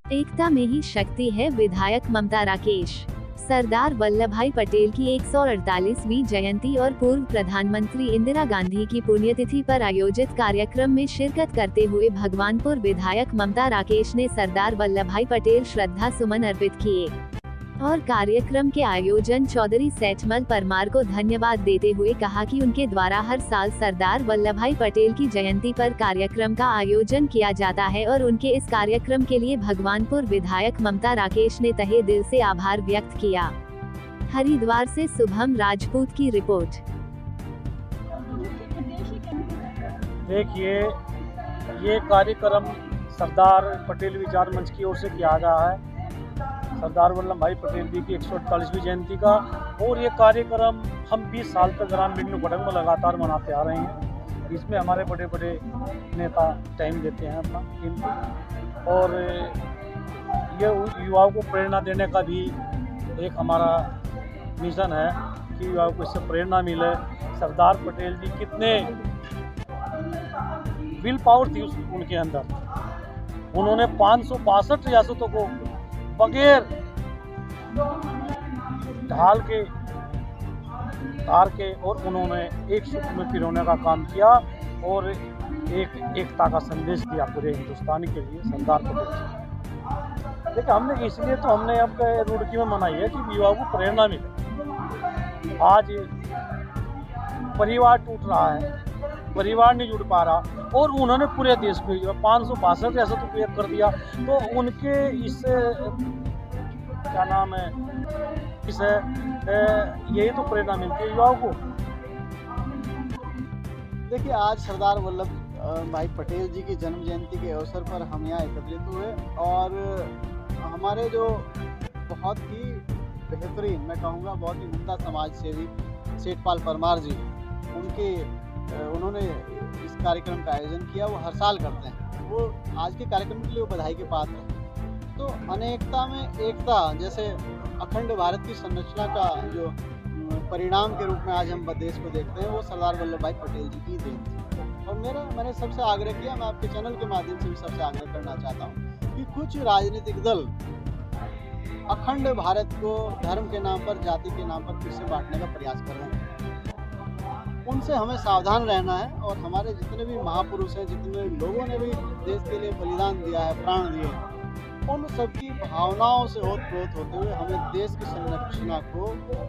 एकता में ही शक्ति है, विधायक ममता राकेश। सरदार वल्लभ भाई पटेल की 148वीं जयंती और पूर्व प्रधानमंत्री इंदिरा गांधी की पुण्यतिथि पर आयोजित कार्यक्रम में शिरकत करते हुए भगवानपुर विधायक ममता राकेश ने सरदार वल्लभ भाई पटेल श्रद्धा सुमन अर्पित किए और कार्यक्रम के आयोजन चौधरी सेठमल परमार को धन्यवाद देते हुए कहा कि उनके द्वारा हर साल सरदार वल्लभ भाई पटेल की जयंती पर कार्यक्रम का आयोजन किया जाता है और उनके इस कार्यक्रम के लिए भगवानपुर विधायक ममता राकेश ने तहे दिल से आभार व्यक्त किया। हरिद्वार से शुभम राजपूत की रिपोर्ट। देखिए, ये कार्यक्रम सरदार पटेल विचार मंच की ओर से किया गया है सरदार वल्लभ भाई पटेल जी की 148वीं जयंती का, और ये कार्यक्रम हम 20 साल तक ग्राम बिंडू घटक में लगातार मनाते आ रहे हैं। इसमें हमारे बड़े बड़े नेता टाइम देते हैं अपना कीमती, और ये युवाओं को प्रेरणा देने का भी एक हमारा मिशन है कि युवाओं को इससे प्रेरणा मिले। सरदार पटेल जी कितने विल पावर थी उनके अंदर। उन्होंने 562 रियासतों को बगैर ढाल के तार के और उन्होंने एक सूत्र में पिरोने का काम किया और एकता का संदेश दिया पूरे हिंदुस्तान के लिए सरदार पटेल जी। देखिए, हमने इसलिए तो हमने अब रुड़की में मनाई है कि युवाओं को प्रेरणा मिले। आज परिवार टूट रहा है, परिवार नहीं जुड़ पा रहा, और उन्होंने पूरे देश को 562 रियासतों को एक कर दिया। तो उनके इस क्या नाम है, इसे यही तो प्रेरणा मिलती है युवाओं को। देखिए, आज सरदार वल्लभ भाई पटेल जी की जन्म जयंती के अवसर पर हम यहाँ एकत्रित हुए और हमारे जो बहुत ही बेहतरीन, मैं कहूँगा बहुत ही उम्दा समाज सेवी सेठपाल परमार जी, उन्होंने इस कार्यक्रम का आयोजन किया। वो हर साल करते हैं। वो आज के कार्यक्रम के लिए वो बधाई के पात्र हैं। तो अनेकता में एकता, जैसे अखंड भारत की संरचना का जो परिणाम के रूप में आज हम देश को देखते हैं, वो सरदार वल्लभ भाई पटेल जी की देन थी। और मैंने सबसे आग्रह किया, मैं आपके चैनल के माध्यम से भी सबसे आग्रह करना चाहता हूँ कि कुछ राजनीतिक दल अखंड भारत को धर्म के नाम पर, जाति के नाम पर फिर से बांटने का प्रयास कर रहे हैं। उनसे हमें सावधान रहना है और हमारे जितने भी महापुरुष हैं, जितने लोगों ने भी देश के लिए बलिदान दिया है, प्राण दिए हैं, उन सबकी भावनाओं से ओतप्रोत होते हुए हमें देश की संरचना को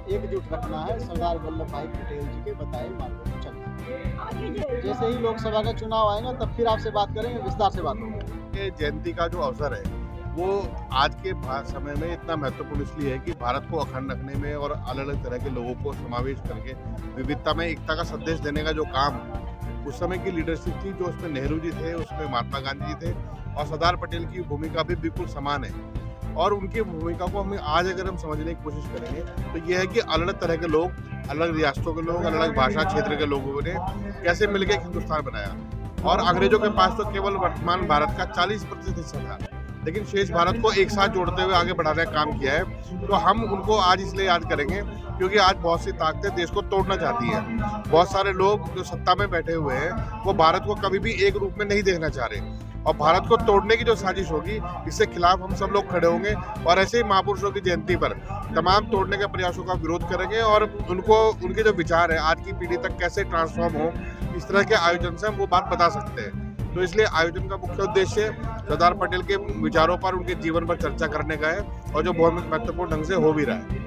एकजुट रखना है। सरदार वल्लभ भाई पटेल जी के बताए मार्ग पर चलना है। जैसे ही लोकसभा का चुनाव आएगा तब फिर आपसे बात करेंगे, विस्तार से बात होगी। ये जयंती का जो अवसर है वो आज के समय में इतना महत्वपूर्ण इसलिए है कि भारत को अखंड रखने में और अलग अलग तरह के लोगों को समावेश करके विविधता में एकता का संदेश देने का जो काम उस समय की लीडरशिप थी, जो उसमें नेहरू जी थे, उसमें महात्मा गांधी जी थे, और सरदार पटेल की भूमिका भी बिल्कुल समान है। और उनकी भूमिका को हमें आज अगर हम समझने की कोशिश करेंगे तो ये है कि अलग अलग तरह के लोग, अलग रियासतों के लोग, अलग अलग भाषा क्षेत्र के लोगों ने कैसे मिलकर एक हिंदुस्तान बनाया। और अंग्रेजों के पास तो केवल वर्तमान भारत का 40% हिस्सा था, लेकिन शेष भारत को एक साथ जोड़ते हुए आगे बढ़ाने का काम किया है। तो हम उनको आज इसलिए याद करेंगे क्योंकि आज बहुत सी ताकतें देश को तोड़ना चाहती हैं। बहुत सारे लोग जो सत्ता में बैठे हुए हैं वो भारत को कभी भी एक रूप में नहीं देखना चाह रहे, और भारत को तोड़ने की जो साजिश होगी इससे खिलाफ हम सब लोग खड़े होंगे और ऐसे ही महापुरुषों की जयंती पर तमाम तोड़ने के प्रयासों का विरोध करेंगे और उनके जो विचार है आज की पीढ़ी तक कैसे ट्रांसफॉर्म हो, इस तरह के आयोजन से हम वो बात बता सकते हैं। तो इसलिए आयोजन का मुख्य उद्देश्य सरदार पटेल के विचारों पर, उनके जीवन पर चर्चा करने का है, और जो बहुत महत्वपूर्ण ढंग से हो भी रहा है।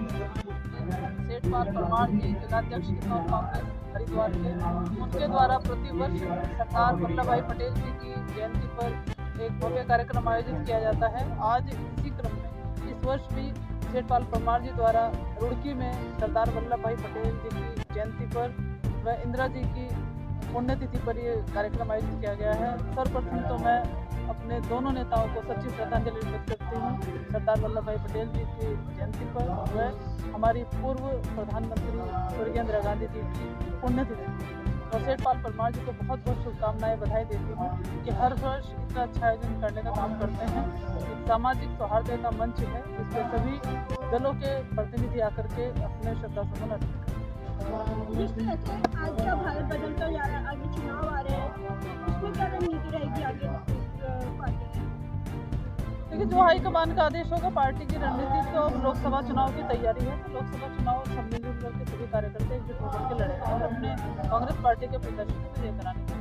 सेठपाल परमार जी जिलाध्यक्ष किसान कांग्रेस हरिद्वार के, उनके द्वारा प्रतिवर्ष सरदार वल्लभ भाई पटेल जी की जयंती पर एक भव्य कार्यक्रम आयोजित किया जाता है। आज इसी क्रम में इस वर्ष भी सेठपाल परमार जी द्वारा रुड़की में सरदार वल्लभ भाई पटेल जी की जयंती पर व इंदिरा जी की पुण्यतिथि पर ये कार्यक्रम आयोजित किया गया है। सर्वप्रथम तो मैं अपने दोनों नेताओं को सच्ची श्रद्धांजलि अर्पित करती हूँ सरदार वल्लभ भाई पटेल जी की जयंती पर व हमारी पूर्व प्रधानमंत्री स्वर्गीय इंदिरा गांधी जी की पुण्यतिथि। और सेठपाल परमार जी को बहुत बहुत शुभकामनाएं, बधाई देती हूँ कि हर वर्ष इतना अच्छा आयोजन करने का काम करते हैं। एक सामाजिक सौहार्द का मंच है, इसमें सभी दलों के प्रतिनिधि आकर के अपने श्रद्धासुमन अर्पित करते हैं। जिस तरह से आज का भारत बदलता जा रहा है, आगे चुनाव आ रहे हैं, उसमें क्या रणनीति रहेगी आगे पार्टी की? देखिए, जो हाईकमान का आदेश होगा, पार्टी की रणनीति तो अब लोकसभा चुनाव की तैयारी है, तो लोकसभा चुनाव सब मिलजुल करके सभी कार्यकर्ता एकजुट होकर के लड़ेंगे और अपने कांग्रेस पार्टी के प्रत्याशी को विजय कराने का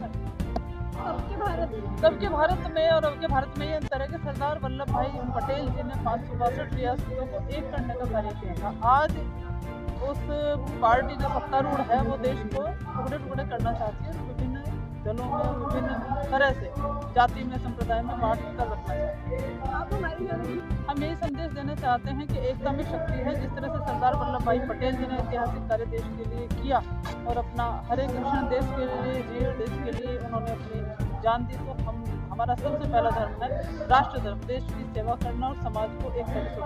सबके भारत में और अब के भारत में ये अंतर है कि सरदार वल्लभ भाई पटेल जी ने 562 रियासतों को एक करने का कार्य किया था। आज उस पार्टी जो सत्तारूढ़ है वो देश को टुकड़े टुकड़े करना चाहती है, विभिन्न दलों में विभिन्न तरह से जाति में संप्रदाय में बांट कर रखना चाहती है। हम यही संदेश देना चाहते हैं कि एकता में शक्ति है। जिस तरह से सरदार वल्लभ भाई पटेल जी ने ऐतिहासिक कार्य देश के लिए किया और अपना हर एक क्षण देश के लिए जिए, देश के लिए उन्होंने अपनी जान दी, तो हमारा सबसे पहला धर्म है राष्ट्र धर्म, देश की सेवा करना और समाज को एक तरह से